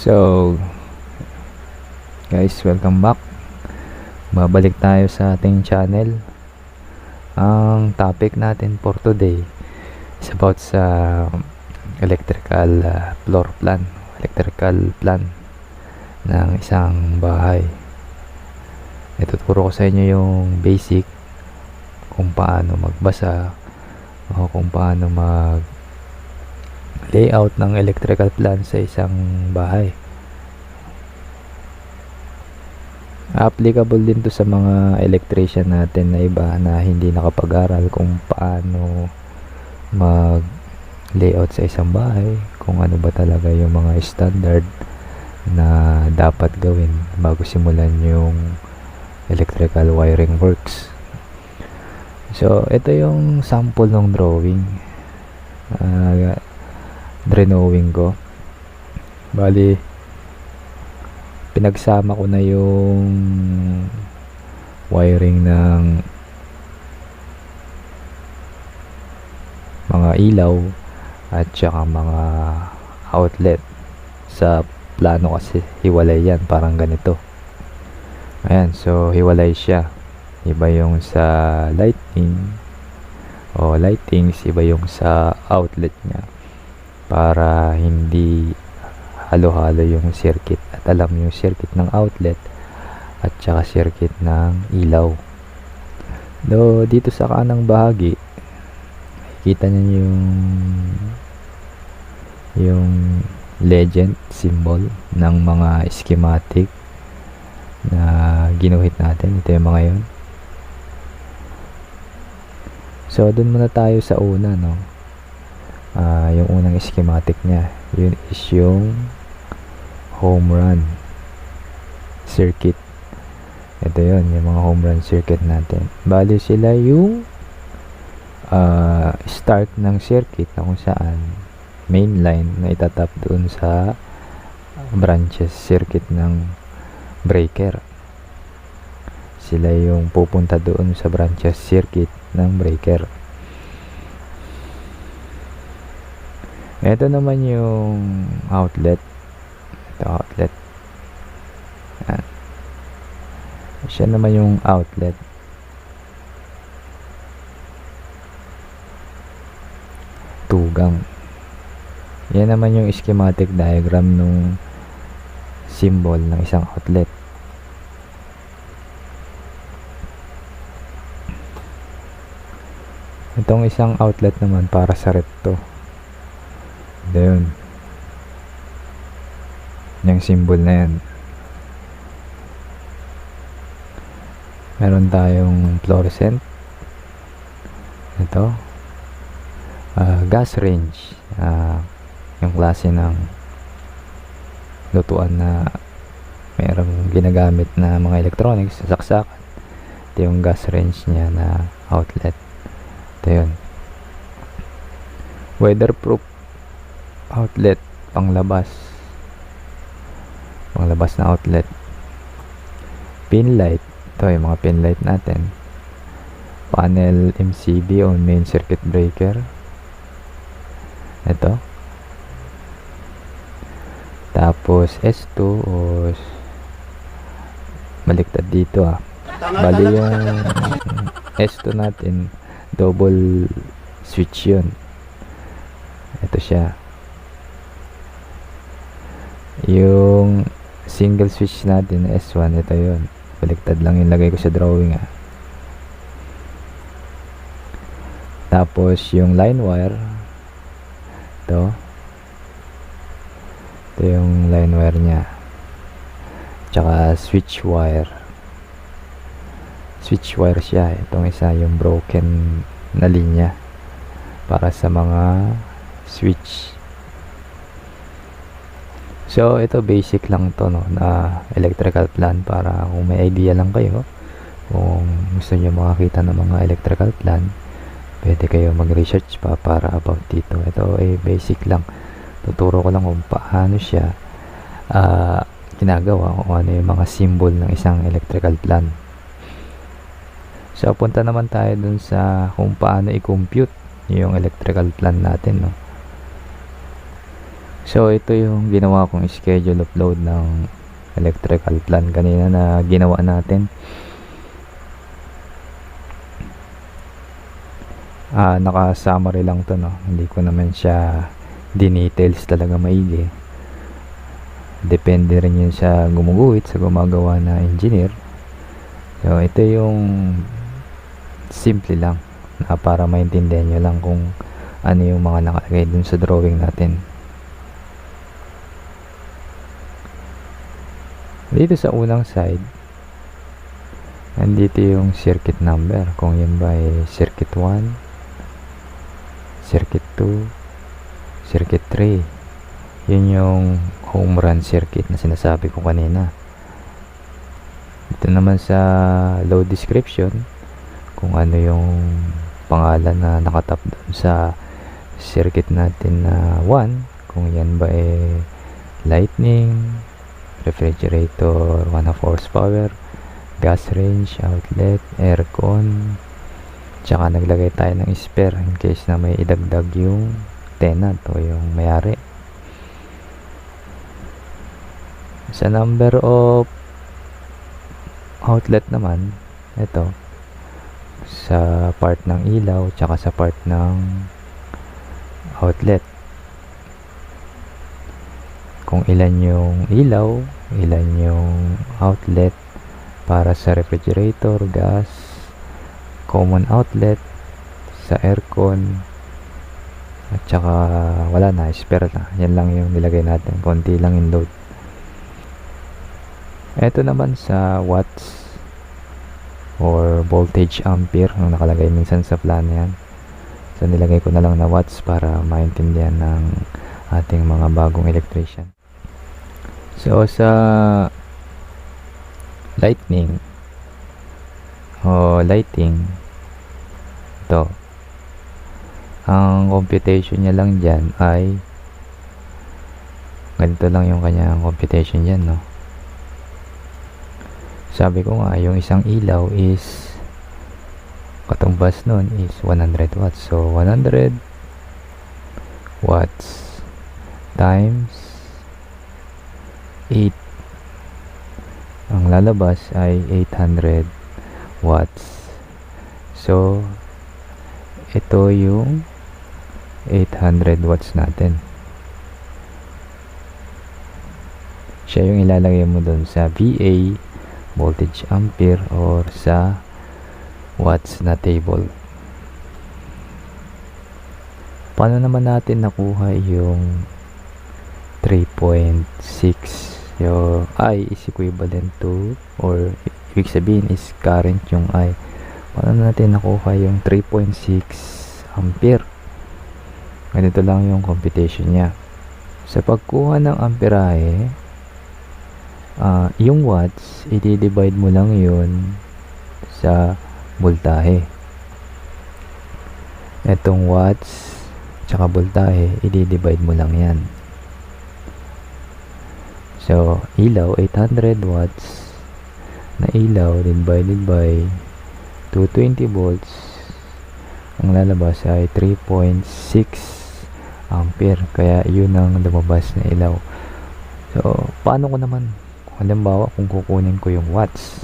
So guys, welcome back. Babalik tayo sa ating channel. Ang topic natin for today is about sa electrical floor plan, electrical plan ng isang bahay. Ituturo ko sa inyo yung basic kung paano magbasa o kung paano mag layout ng electrical plan sa isang bahay. Applicable din to sa mga electrician natin na iba na hindi nakapag-aral kung paano mag layout sa isang bahay, kung ano ba talaga yung mga standard na dapat gawin bago simulan yung electrical wiring works. So ito yung sample ng drawing, drawing ko. Bali pinagsama ko na yung wiring ng mga ilaw at saka mga outlet sa plano, kasi hiwalay yan, parang ganito. Ayan, so hiwalay siya. Iba yung sa lightings, iba yung sa outlet nya, para hindi halo-halo yung circuit at alam yung circuit ng outlet at saka circuit ng ilaw. Dito sa kanang bahagi kita niyo yung legend symbol ng mga schematic na ginuhit natin. Ito yung mga yun. So dun muna tayo sa una, no? Yung unang schematic nya, yun is yung home run circuit. Ito yun, yung mga home run circuit natin. Bali sila yung start ng circuit na kung saan main line na itatap doon sa branches circuit ng breaker. Sila yung pupunta doon sa branches circuit ng breaker. Ito naman yung outlet. Ito outlet. Yan. Siya naman yung outlet. Tugang. Yan naman yung schematic diagram nung symbol ng isang outlet. Itong isang outlet naman para sa rep to. Yun, yung symbol na yan. Meron tayong fluorescent. Ito gas range, yung klase ng lutuan na merong ginagamit na mga electronics sa saksakan. Ito yung gas range niya na outlet. Ito yun. Weatherproof outlet, panglabas na outlet. Pin light, ito yung mga pin light natin. Panel MCB on main circuit breaker. Ito. Tapos S2 o baliktad dito bali yung S2 natin double switch yun. Ito siya. Yung single switch natin S1, ito yun. Baliktad lang yung lagay ko sa drawing Tapos yung line wire, ito yung line wire nya, tsaka switch wire siya. Itong isa yung broken na linya para sa mga switch. So ito basic lang to, no, na electrical plan, para kung may idea lang kayo, kung gusto niyo makakita ng mga electrical plan, pwede kayo mag-research pa para about dito. Ito ay basic lang, tuturo ko lang kung paano siya ginagawa, kung ano yung mga symbol ng isang electrical plan. So punta naman tayo dun sa kung paano i-compute yung electrical plan natin, no. So ito yung ginawa kong schedule of load ng electrical plan kanina na ginawa natin. Naka-summary lang to, no? Hindi ko naman siya dinetails talaga maigi. Depende rin yun sa gumuguhit, sa gumagawa na engineer. So ito yung simple lang na para maintindihan nyo lang kung ano yung mga nakalagay dun sa drawing natin. Dito sa unang side, nandito yung circuit number, kung yun ba ay circuit 1, circuit 2, circuit 3. Yun yung home run circuit na sinasabi ko kanina. Ito naman sa load description, kung ano yung pangalan na nakatap doon sa circuit natin na 1, kung yan ba ay lightning, refrigerator 1/2 horsepower, gas range, outlet, aircon, tsaka naglagay tayo ng spare in case na may idagdag yung tenant o yung may-ari. Sa number of outlet naman, ito sa part ng ilaw tsaka sa part ng outlet, kung ilan yung ilaw, ilan yung outlet para sa refrigerator, gas, common outlet, sa aircon, at saka wala na, spare na. Yan lang yung nilagay natin, konti lang yung load. Ito naman sa watts or voltage ampere ang nakalagay minsan sa plano yan. So nilagay ko na lang na watts para maintindihan ng ating mga bagong electrician. So sa lightning o lighting, ito ang computation niya lang dyan ay ganito lang yung kanyang computation dyan, no? Sabi ko nga, yung isang ilaw is katumbas nun is 100 watts. So 100 watts times 8, ang lalabas ay 800 watts. So ito yung 800 watts natin. Siya yung ilalagay mo dun sa VA, voltage ampere, or sa watts na table. Paano naman natin nakuha yung 3.6? Yung I is equivalent to, or ibig sabihin is current yung I. Paano natin nakuha yung 3.6 ampere? Ganito lang yung computation niya. Sa pagkuha ng amperahe, yung watts, i-divide mo lang yun sa voltahe. Etong watts tsaka voltahe, i-divide mo lang yan. So ilaw, 800 watts na ilaw divided by 220 volts, ang lalabas ay 3.6 ampere. Kaya yun ang lumabas na ilaw. So paano ko naman, halimbawa kung kukunin ko yung watts,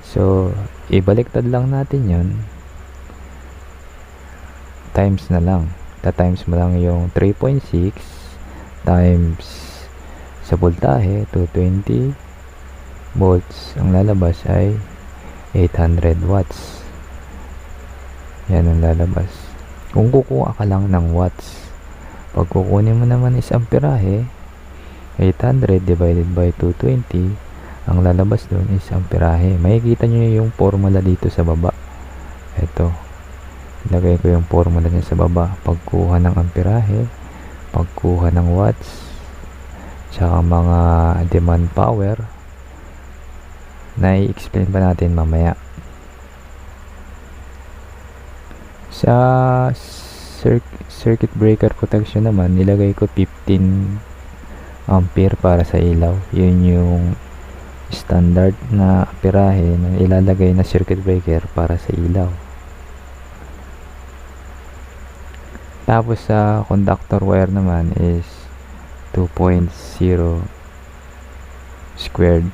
so ibaliktad lang natin yun, times na lang, times mo lang yung 3.6 times sa voltahe 220 volts, ang lalabas ay 800 watts. Yan ang lalabas kung kukuha ka lang ng watts. Pag kukunin mo naman is amperahe, 800 divided by 220, ang lalabas doon is amperahe. Makikita nyo yung formula dito sa baba. Ito, ilagay ko yung formula niya sa baba. Pagkuha ng amperahe, pagkuha ng watts, tsaka mga demand power na i-explain pa natin mamaya. Sa circuit breaker protection naman, nilagay ko 15 ampere para sa ilaw. Yun yung standard na amperahe na ilalagay na circuit breaker para sa ilaw. Tapos sa conductor wire naman is 2.0 squared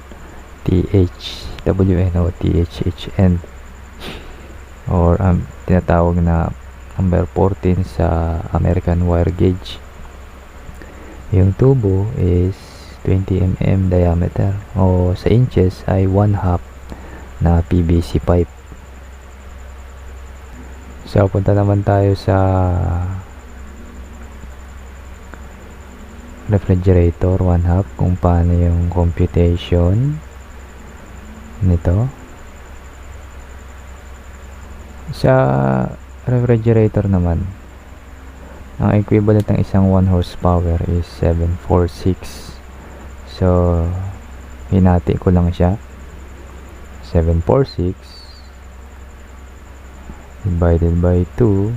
THWN o THHN, or tinatawag na number 14 sa American wire gauge. Yung tubo is 20 mm diameter, o sa inches ay 1/2 na PVC pipe. So punta naman tayo sa refrigerator 1/2 kung paano yung computation nito. Sa refrigerator naman, ang equivalent ng isang 1 horsepower is 746. So hinati ko lang siya, 746 divided by 2,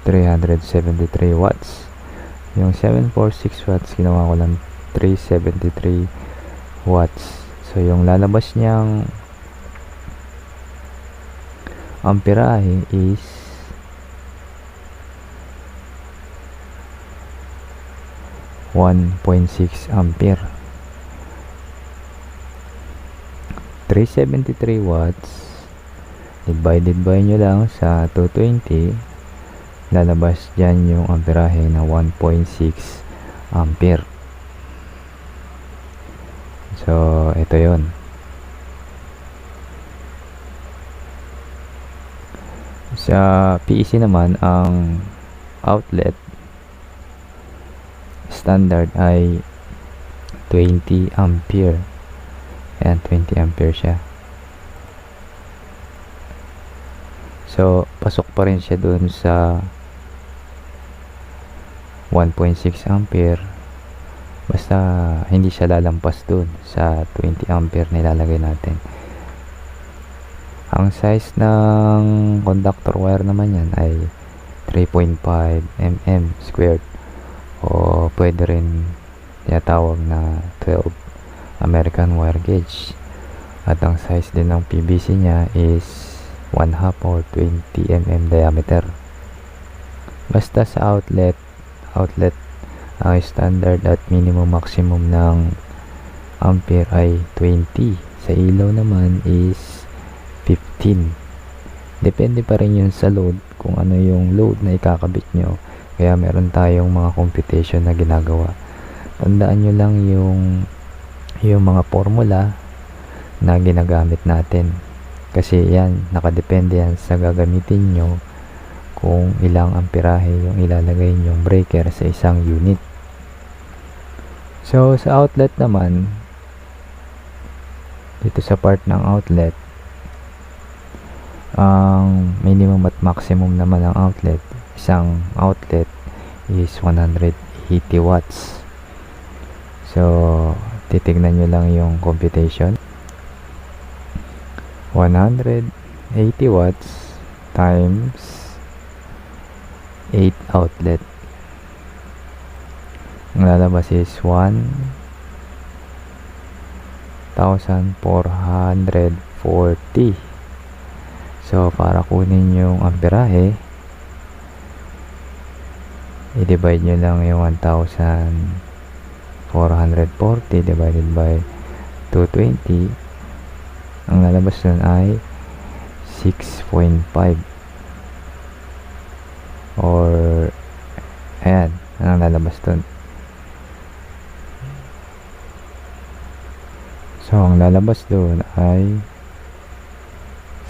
373 watts. Yung 746 watts, ginawa ko lang 373 watts. So yung lalabas niyang amperahe is 1.6 ampere. 373 watts divided by nyo lang sa 220, lalabas dyan yung amperahe na 1.6 ampere. So ito yon. Sa PEC naman, ang outlet standard ay 20 ampere. Ayan, 20 ampere siya. So pasok pa rin siya dun sa 1.6 ampere, basta hindi siya lalampas dun sa 20 ampere nilalagay natin. Ang size ng conductor wire naman yan ay 3.5 mm squared, o pwede rin tinatawag na 12 American wire gauge. At ang size din ng PVC niya is 1/2 or 20 mm diameter. Basta sa outlet ang standard at minimum maximum ng ampere ay 20. Sa ilaw naman is 15. Depende pa rin yun sa load, kung ano yung load na ikakabit nyo. Kaya meron tayong mga computation na ginagawa. Tandaan nyo lang yung mga formula na ginagamit natin. Kasi yan, nakadepende yan sa gagamitin nyo kung ilang amperahe yung ilalagay nyong breaker sa isang unit. So sa outlet naman, dito sa part ng outlet, ang minimum at maximum naman ng outlet, isang outlet is 180 watts. So titignan nyo lang yung computation. 180 watts times 8 outlet, ang lalabas is 1,440. So para kunin yung amperahe, i-divide nyo lang yung 1,440 divided by 220. Ang lalabas nun ay 6.5, or ayan, ang lalabas dun. So ang lalabas dun ay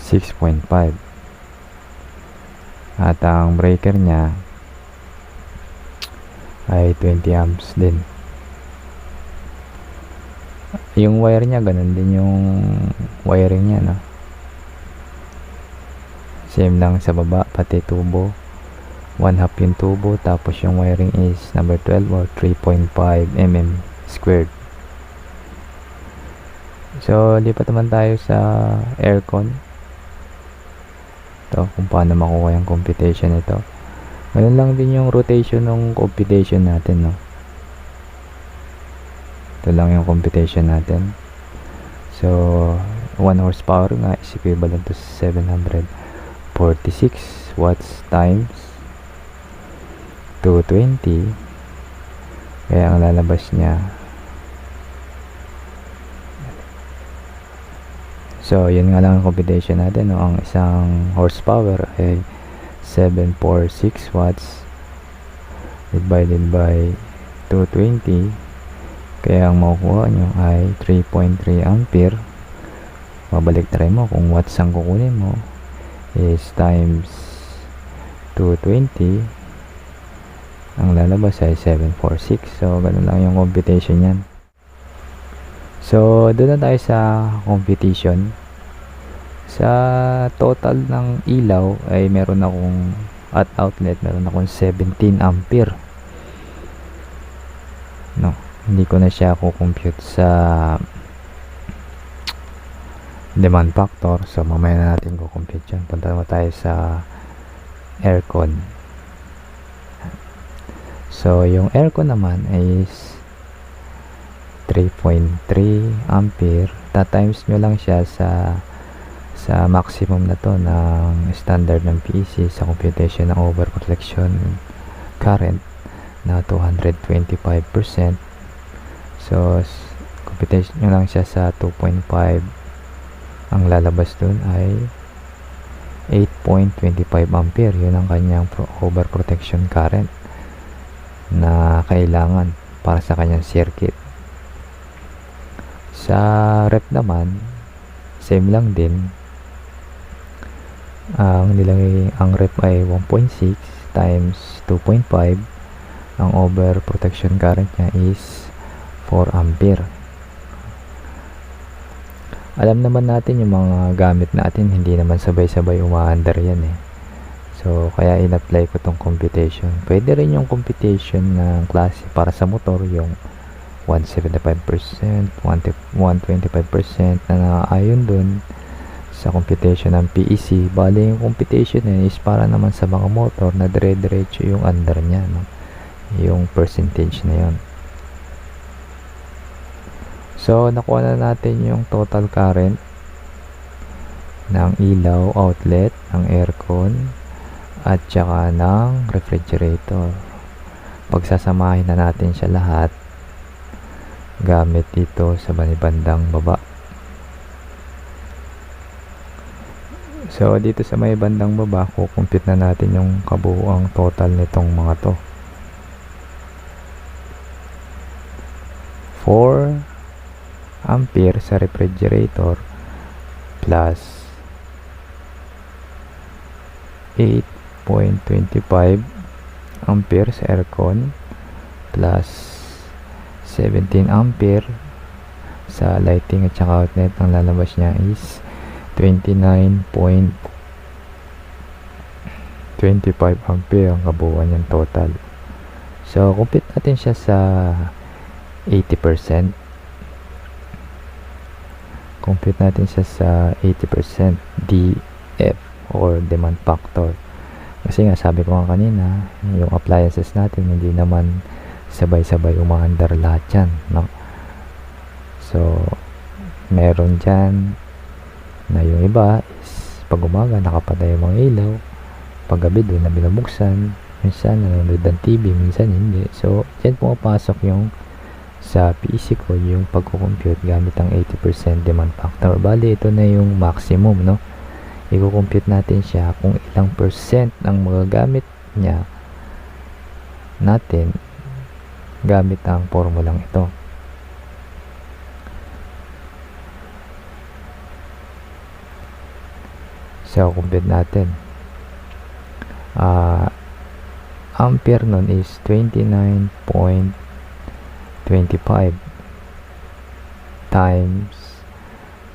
6.5, at ang breaker nya ay 20 amps din. Yung wire nya, ganun din yung wiring nya, no? Same lang sa baba, pati tubo 1/2 yung tubo, tapos yung wiring is number 12 or 3.5 mm squared. So lipat naman tayo sa aircon. Ito, kung paano makuha yung computation nito. Ganun lang din yung rotation ng computation natin, no? Ito lang yung computation natin. So 1 horsepower nga is equivalent to 746 watts times 220 Kaya ang lalabas niya, so yun nga lang ang computation natin, no? Ang isang horsepower ay 746 watts divided by 220, kaya ang makukuha nyo ay 3.3 ampere. Babalik try mo kung watts ang kukunin mo is times 220, ang lalabas ay 746. So ganun lang yung computation yan. So doon na tayo sa computation. Sa total ng ilaw ay meron akong at outlet, meron akong 17 ampere, no, hindi ko na siya compute sa demand factor. So mamaya na natin compute yan. Punta naman tayo sa aircon. So yung aircon naman is 3.3 ampere. Ta-times nyo lang siya sa maximum na to ng standard ng PEC sa computation ng overprotection current na 225%. So computation nyo lang siya sa 2.5, ang lalabas dun ay 8.25 ampere. Yun ang kanyang overprotection current na kailangan para sa kanyang circuit. Sa rep naman, same lang din. Ang rep ay 1.6 times 2.5. Ang overprotection current niya is 4 ampere. Alam naman natin yung mga gamit natin, hindi naman sabay-sabay umaandar yan eh. So kaya in-apply ko tong computation. Pwede rin yung computation ng klase para sa motor, yung 175%, 125% na naayon dun sa computation ng PEC. Bali yung computation is para naman sa mga motor na dire-diretso yung andar niya, no? Yung percentage na yon. So nakuha na natin yung total current ng ilaw outlet, ng aircon, at saka ng refrigerator. Pagsasamahin na natin siya lahat gamit dito sa bandang baba. So dito sa may bandang baba, kukumpute na natin yung kabuuang total nitong mga to. 4 ampere sa refrigerator plus 8.25 ampere sa aircon plus 17 ampere sa lighting at saka outlet. Ang lalabas niya is 29.25 ampere ang kabuuan niyang total. So compute natin siya sa 80%. Compute natin siya sa 80% DF or demand factor. Kasi nga sabi ko nga kanina, yung appliances natin hindi naman sabay-sabay umaandar lahat yan, no? So meron dyan na yung iba is pag umaga nakapatay yung mga ilaw, pag gabi doon na binubuksan, minsan nanonood ng TV, minsan hindi. So dyan pumapasok yung sa PEC ko, yung pagkukompute gamit ang 80% demand factor. Bali ito na yung maximum, no? I-compute natin siya kung ilang percent ang magagamit niya natin gamit ang formulang ito. So compute natin, ampere nun is 29.25 times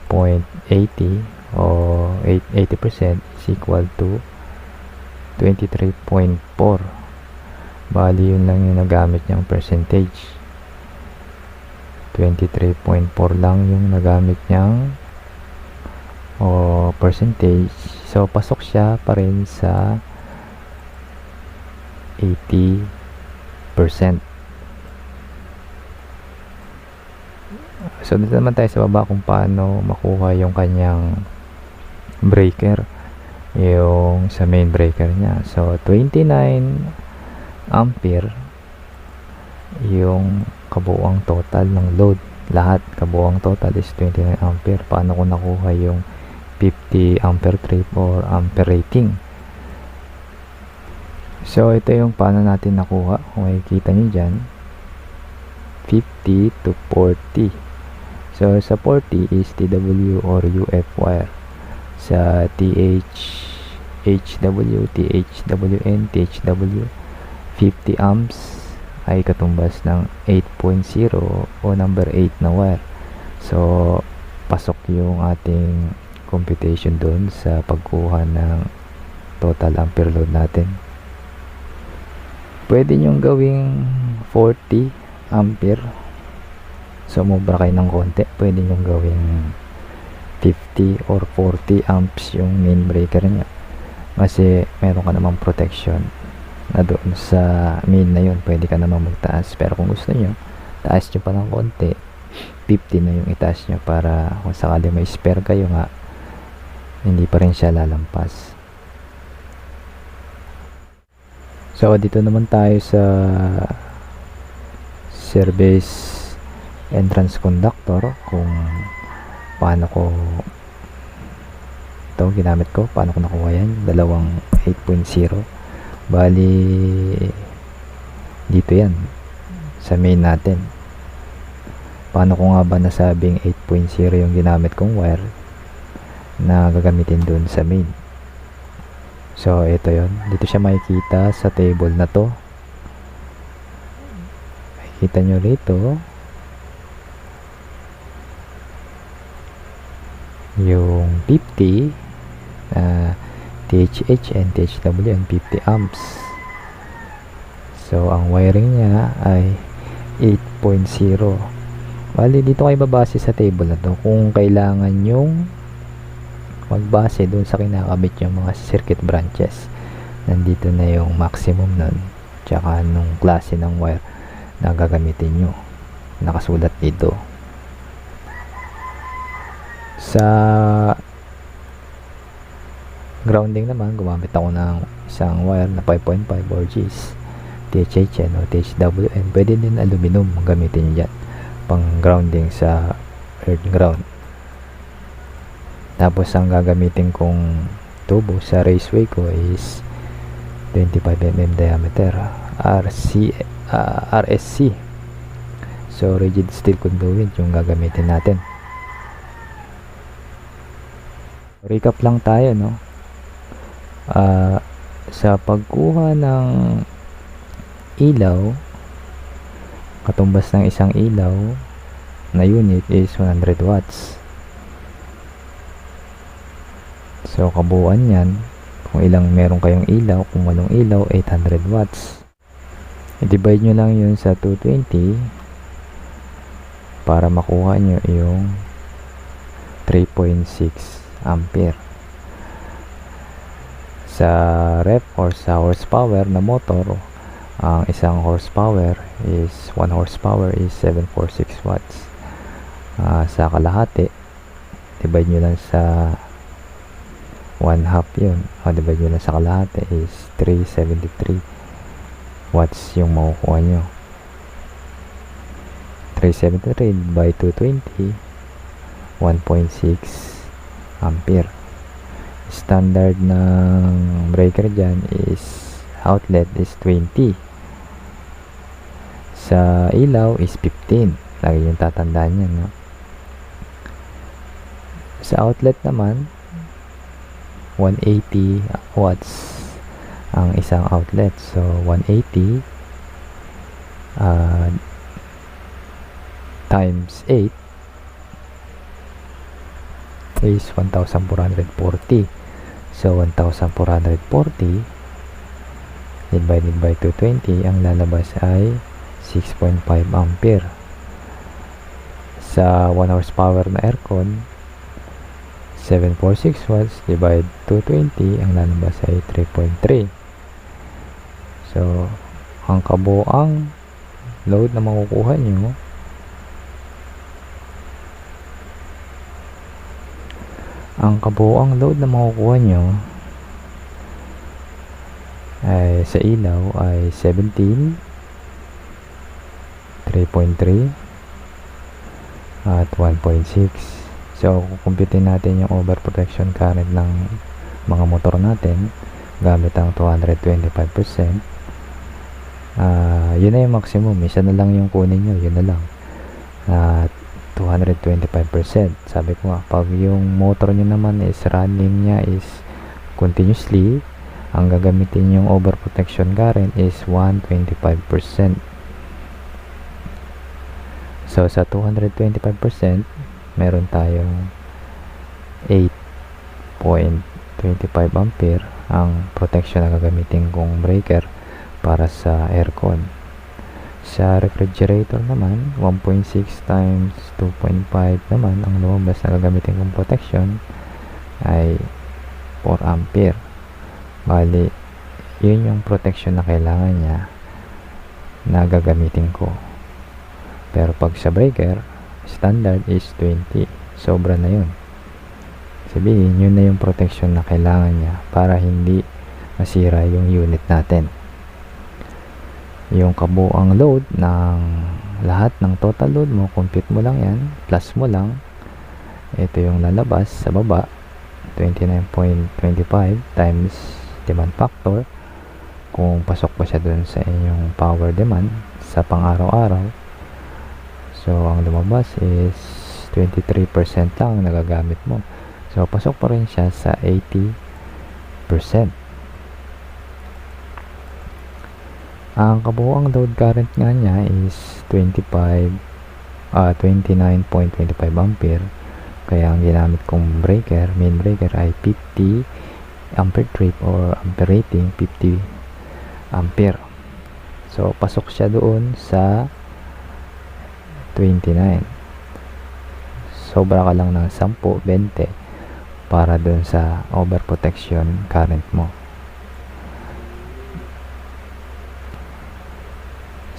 0.80 o 80% is equal to 23.4. Bali yun lang yung nagamit niyang percentage, 23.4 lang yung nagamit niyang percentage. So pasok siya pa rin sa 80%. So dito naman tayo sa baba kung paano makuha yung kanyang breaker, yung sa main breaker niya. So 29 ampere yung kabuuang total ng load. Lahat, kabuuang total is 29 ampere. Paano ko nakuha yung 50 ampere trip or ampere rating? So, ito yung paano natin nakuha. Kung makikita nyo dyan, 50 to 40. So, sa 40 is TW or UF wire. Sa HW, THWN, THW, 50 amps ay katumbas ng 8.0 o number 8 na wire. So, pasok yung ating computation doon sa pagkuha ng total ampere load natin. Pwede nyong gawing 40 ampere. So, mubra kayo ng konti. Pwede nyong gawing 50 or 40 amps yung main breaker nya. Kasi meron ka namang protection na doon sa main na yun. Pwede ka namang magtaas. Pero kung gusto nyo, taas nyo pa ng konti. 50 na yung itaas nyo para kung sakali may spare kayo nga, hindi pa rin siya lalampas. So, dito naman tayo sa service entrance conductor, kung paano ko ito ginamit ko, paano ko nakuha yan. Dalawang 8.0, bali dito yan sa main natin. Paano ko nga ba nasabing 8.0 yung ginamit kong wire na gagamitin dun sa main? So, ito yon. Dito siya makikita sa table na to. Makikita nyo rito yung 50 THH and THW and 50 amps. So, ang wiring niya ay 8.0. Bali, dito kayo babase sa table na to kung kailangan yung magbase doon sa kinakabit yung mga circuit branches. Nandito na yung maximum nun, tsaka nung klase ng wire na gagamitin nyo, nakasulat dito. Sa grounding naman, gumamit ako ng isang wire na 5.5 or Gs, THHN o THWN. Pwede din aluminum gamitin nyo dyan pang grounding sa earth ground. Tapos ang gagamitin kong tubo sa raceway ko is 25mm diameter RSC. So, rigid steel conduit yung gagamitin natin. Recap lang tayo, no? Sa pagkuha ng ilaw, katumbas ng isang ilaw na unit is 100 watts. So, kabuuan yan, kung ilang meron kayong ilaw, kung walong ilaw, 800 watts. I-divide nyo lang yun sa 220 para makuha nyo yung 3.6 ampere. Sa rep or sa horsepower na motor, ang isang horsepower is 1 horsepower is 746 watts. Sa kalahati, divide nyo lang sa 1/2 yun. Divide nyo lang sa kalahati is 373 watts yung makukuha nyo. 373 by 220, 1.6 ampere. Standard ng breaker dyan is outlet is 20. Sa ilaw is 15. Lagi yung tatandaan yan, no? Sa outlet naman, 180 watts ang isang outlet. So, 180 times 8 is 1,440. So, 1,440 divided by 220, ang lalabas ay 6.5 ampere. Sa 1 horsepower na aircon, 746 watts divide 220, ang lalabas ay 3.3. So, ang kabuang load na makukuha nyo ay sa ilaw ay 17 3.3 at 1.6. So kukumpitin natin yung overprotection current ng mga motor natin gamit ang 225%. Yun na yung maximum, isa na lang yung kunin nyo, yun na lang. 225%. Sabi ko nga, pag yung motor nyo naman is running nya is continuously, ang gagamitin yung overprotection current is 125%. So sa 225%, meron tayong 8.25 ampere ang protection na gagamitin kong breaker para sa aircon. Sa refrigerator naman, 1.6 times 2.5 naman ang lumabas na gagamitin kong protection ay 4 ampere. Bali, yun yung protection na kailangan niya na gagamitin ko. Pero pag sa breaker, standard is 20. Sobra na yun. Sabihin, yun na yung protection na kailangan niya para hindi masira yung unit natin. Yung kabuang load ng lahat ng total load mo, compute mo lang yan, plus mo lang, ito yung lalabas sa baba, 29.25 times demand factor, kung pasok pa siya dun sa inyong power demand sa pang-araw-araw. So ang lumabas is 23% lang nagagamit mo. So pasok pa rin siya sa 80%. Ang kabuuang load current nga niya is 29.25 ampere. Kaya ang ginamit kong breaker, main breaker ay 50 ampere trip or ampere rating 50 ampere. So pasok siya doon sa 29. Sobra ka lang ng 10, 20 para doon sa overprotection current mo.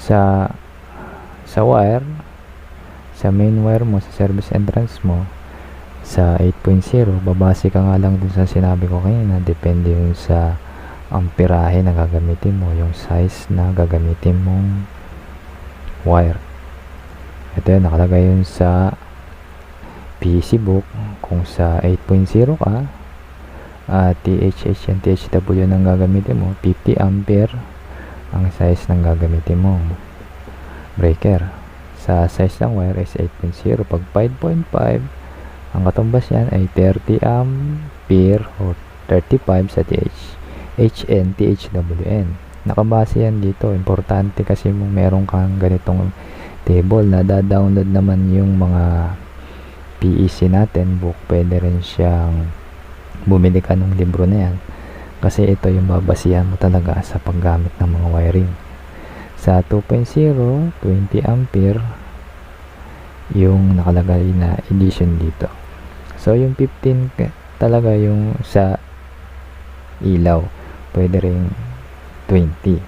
Sa wire, sa main wire mo, sa service entrance mo, sa 8.0, babase ka nga lang dun sa sinabi ko kanina, depende yun sa amperahe na gagamitin mo, yung size na gagamitin mong wire. Ito yun, nakalagay yun sa PEC book. Kung sa 8.0 ka, THH and THW nang gagamitin mo, 50 ampere ang size ng gagamitin mo breaker. Sa size ng wire is 8.0. Pag 5.5, ang katumbas yan ay 30 ampere o 35 sa THN, THWN. Nakabase yan dito. Importante kasi meron kang ganitong table na da-download naman yung mga PEC natin book. Pwede rin siyang bumili ka ng libro na yan, kasi ito yung babasihan mo talaga sa paggamit ng mga wiring. Sa 2.0, 20 ampere yung nakalagay na edition dito. So yung 15 talaga yung sa ilaw, pwede rin 20.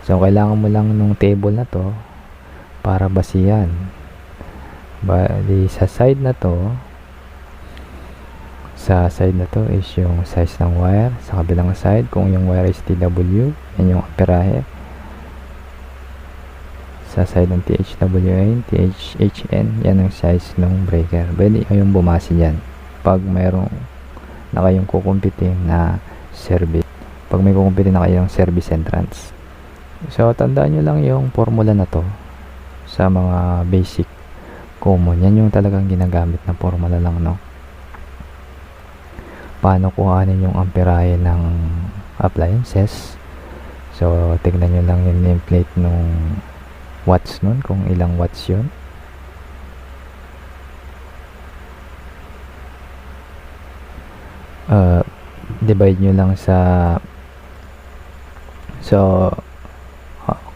So kailangan mo lang nung table na to para basihan. Bali sa side na to, is yung size ng wire. Sa kabilang side, kung yung wire is TW, yan yung amperahe. Sa side ng THWN, THHN, yan ang size ng breaker. Pwede kayong bumasi dyan pag mayroong na kayong kukumpitin na service, pag may kukumpitin na kayong service entrance. So tandaan nyo lang yung formula na to sa mga basic common. Yan yung talagang ginagamit na formula lang, no? Paano kuhanin yung amperahe ng appliances. So tignan nyo lang yung nameplate nung watts nun, kung ilang watts yun. Divide nyo lang sa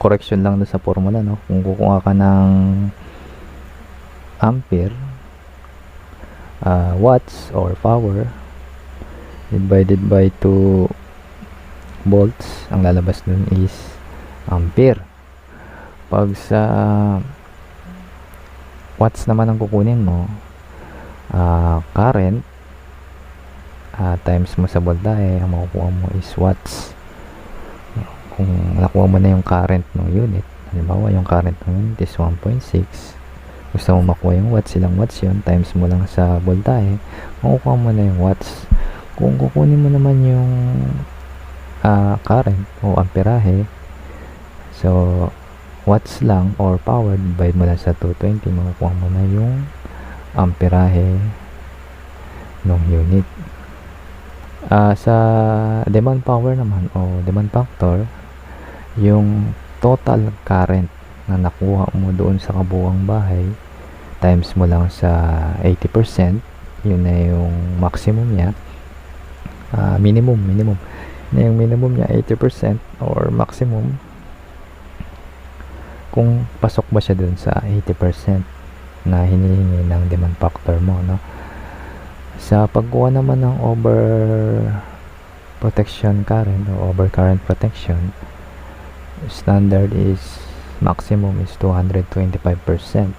correction lang sa formula, no? Kung kukuha ka ng ampere, watts or power divided by 2 volts, ang lalabas dun is ampere. Pag sa watts naman ang kukunin mo, current times mo sa voltahe, ang makukuha mo is watts. kung nakuha mo na yung current ng unit, halimbawa yung current ng unit is 1.6, gusto mo makuha yung watts, ilang watts yun, times mo lang sa voltahe, makukuha mo na yung watts. Kung kukunin mo naman yung current o amperahe, so watts lang or power, divide mo lang sa 220, makukuha mo na yung amperahe ng unit. Sa demand power naman o demand factor, yung total current na nakuha mo doon sa kabuuang bahay, times mo lang sa 80%, yun na yung maximum niya. Minimum na yung minimum niya 80% or maximum, kung pasok ba siya dun sa 80% na hinihingi ng demand factor mo, no? Sa pagkuha naman ng over protection current o over current protection, standard is maximum is 225%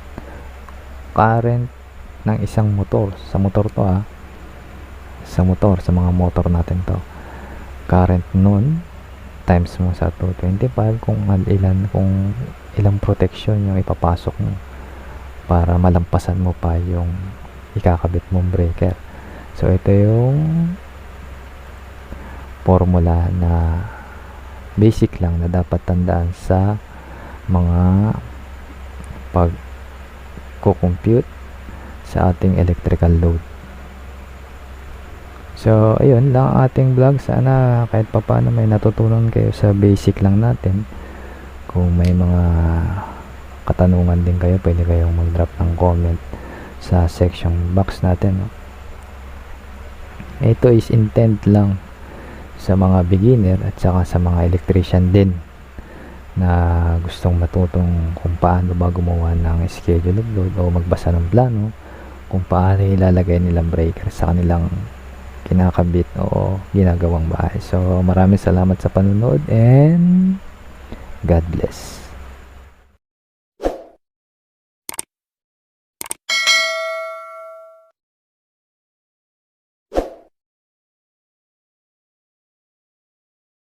current ng isang motor. Sa motor to sa mga motor natin to, current nun times mo sa 225 kung ilang protection yung ipapasok mo para malampasan mo pa yung ikakabit mong breaker. So ito yung formula na basic lang na dapat tandaan sa mga pag-compute sa ating electrical load. So ayun lang ating vlog. Sana kahit papaano may natutunan kayo sa basic lang natin. Kung may mga katanungan din kayo, pwede kayong mag-drop ng comment sa section box natin, no? Ito is intent lang sa mga beginner at saka sa mga electrician din na gustong matutong kung paano ba gumawa ng schedule of load o magbasa ng plano kung paano ilalagay nilang breaker sa kanilang kinakabit o ginagawang bahay. So maraming salamat sa panonood and God bless.